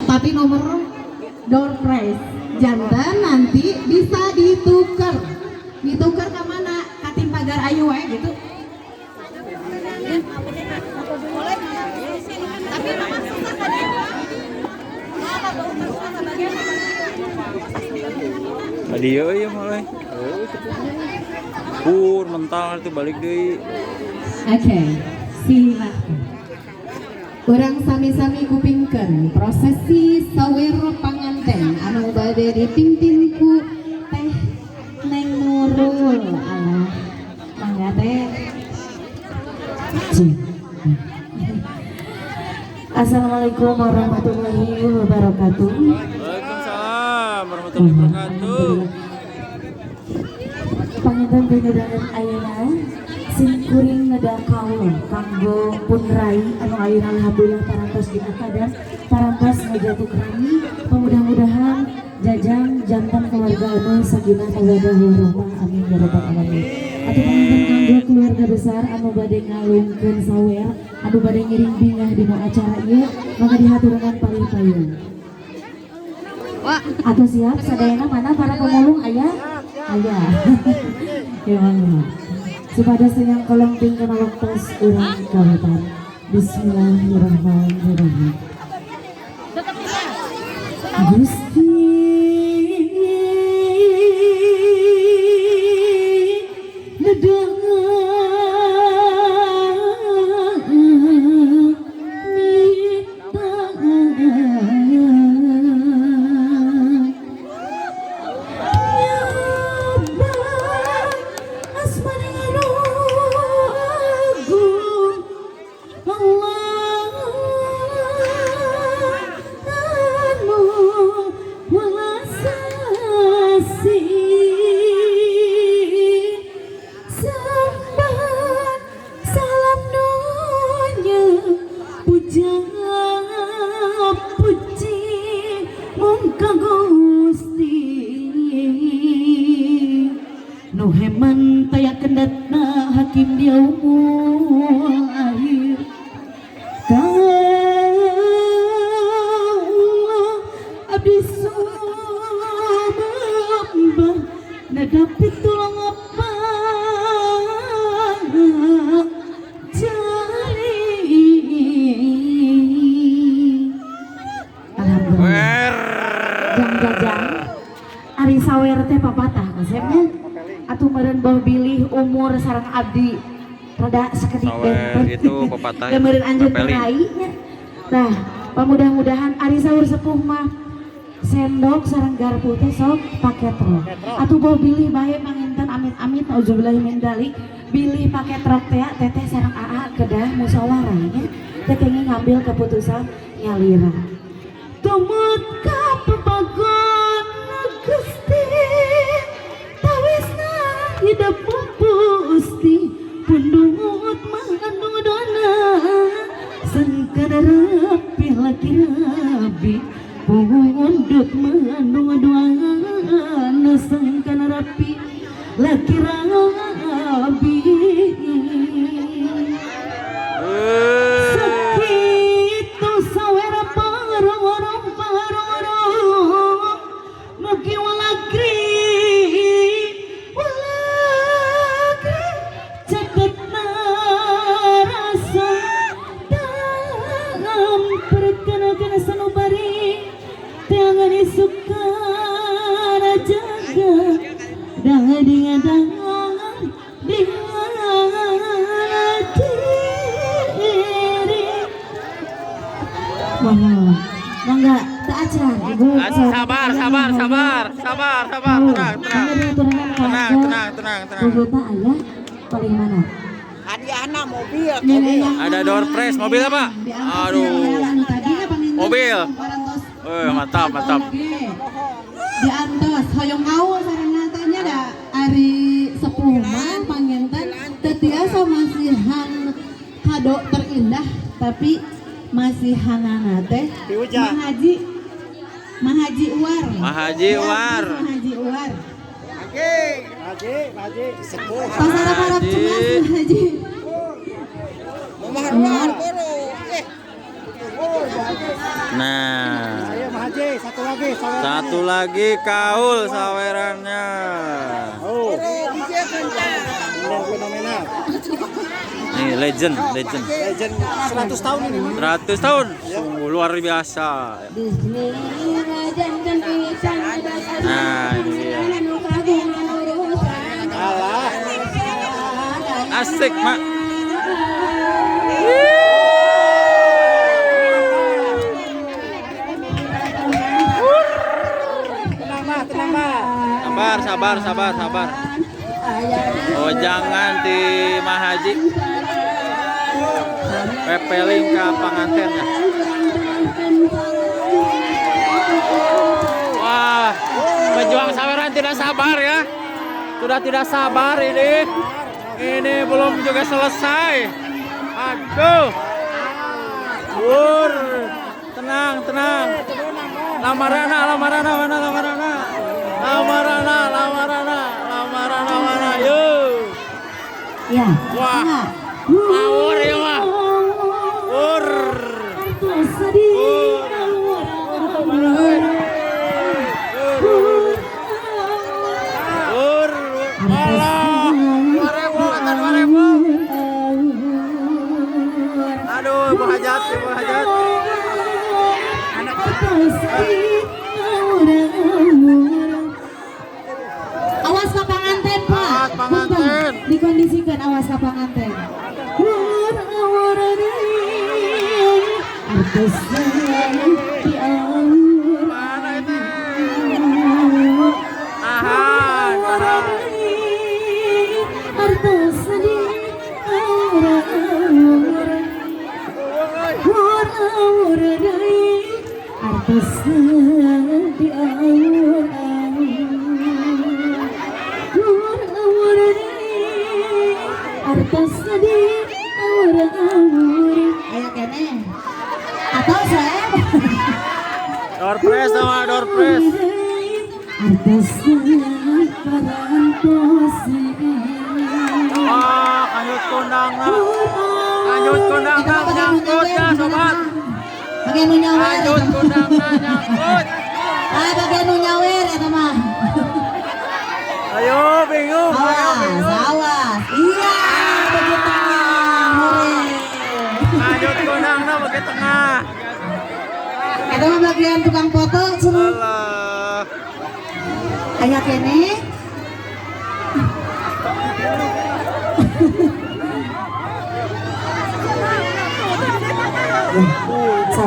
Tapi nomor door prize jantan nanti bisa ditukar ke mana? Katim pagar ayu wae gitu. Tapi nomor susah kan ya? Dia ya mulai. Pur mental itu balik deui. Oke, silakan. Urang sami-sami kupingkeun prosesi sawer panganten anu bade dipimpin ku Teh Neng Nurul. Alah, mangga teh. Assalamualaikum warahmatullahi wabarakatuh. Waalaikumsalam warahmatullahi wabarakatuh. Panganten pindahan ayeuna simkuring nada kaul kanggo pun rai anu ayeuna alhamdulillah parantos diakadan parantos ngajatuh rami mudah-mudahan jajang jantan keluarga anu sakinah mawaddah warahmah amin ya rabbal alamin. Atuh panganten kanggo keluarga besar anu bade ngalungkeun sawer anu bade ngiring bingah dina acara ieu mangga dihaturkeun palih-payung. Atuh siap sadayana mana para pemulung aya? Aya. Ya mangga. Supados yang kolong tinggal waktos urang kawitan. Bismillahirrahmanirrahim. Gusti nedang nu heman taya kendatna hakim di umur akhir ka Allah abdi sumamba nadapi tulang apa jali alhamdulillah jang-jang ari sawer teh papatah konsepnya atuh meureun beuh bilih umur sareng abdi rada sakedik benten itu pepatah dan meureun anjeun rai nya. Tah pamudah-mudahan ari saur sepuh mah sendok sareng garpu teh sok pake trok atuh beuh bilih bae panginten amit-amit auzubillahi min dzalik bilih pake trok teh teteh sareng aa kedah musyawarah nya teh kenging ngambil keputusan nyalira tumut ka pepagon Gusti hidup pusti pundut mengandung dona sangkana rapi laki rabi pundut mengandung dona sangkana rapi laki rabi sakitu sawera parong-parong mugi walagri Mangga tak acan ibu sabar tenang ibu tak ayah paling mana hadiahna mobil ada door prize mobil apa mobil mantap diantos hoyong ngawul sareng tanya da ari sepuh mah panginten teu tiasa masihan kado terindah tapi masihanana teh Mahaji Uwar Haji sepuh pasar harap cemas Haji Mahar nah Satu lagi kaul sawerannya. Oh. Fenomenal. Nih legend. Legend 100 tahun ini. 100 tahun. Sungguh luar biasa. Nah, ini dia. Alah. Asik, Mak. Tenang, Mbak. Sabar. Oh, jangan di Mahaji. Pepeling ke pengantinnya. Wah, pejuang saweran tidak sabar ya. Sudah tidak sabar ini. Ini belum juga selesai. Aduh. Tenang. Lamarana mana? Yuk. Ya. Wah. Power ya, Mak. Aduh, berhajat. Awas ke panganten, Pak. Awas panganten. Dikondisikan awas ke panganten. Mana itu? Tahan. Ayo kene. Atau saya Door press sama door press. Wah, kanyut kundangna nyangkut ya sobat. Bagian nu nyawer. Kanyut kundangna nyangkut. Bagian nu nyawer eta mah. Ayo bingung. Awas. Iya, bagian tengah. Hore. Kanyut kundangna bagi tengah. Eta mah bagian tukang foto suruh. Alah. Aya kene. So,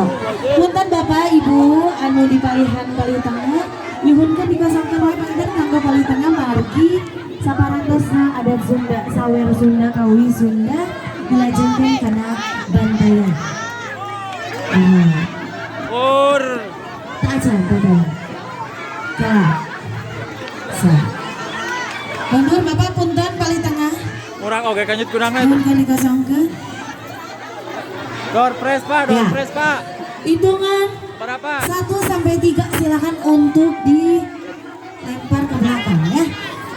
punten Bapak Ibu anu di palihan Bali Tengah, nyuhunkeun dikosongkeun wae panten kanggo Bali Tengah margi saparantosna adat Sunda, sawer Sunda, kawi Sunda dilajengkeun kana bantayan. Aja bantayan. So. Mundur Bapak punten Bali Tengah. Urang oge kanyut kundangna itu. Nyuhunkeun dikosongkeun. Door press, Pak. Ya. Hitungan Berapa? 1 sampai 3 silakan untuk dilempar ke belakang ya.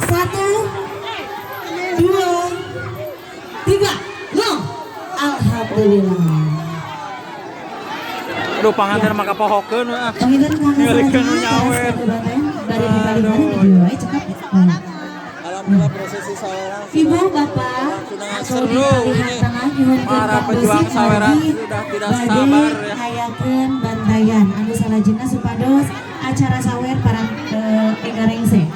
1, 2, 3, go. Alhamdulillah. Aduh, panganten mah kapohokeun we. Pangidan Ngalikeun nu nyawer. Dari di palihan di cepat. Alhamdulillah prosesi saweran. Ibu Bapak Seru ini. Para pejuang saweran sudah tidak sabar ya. Hayakeun bantayan anu salajengna supados acara sawer parang egarengse.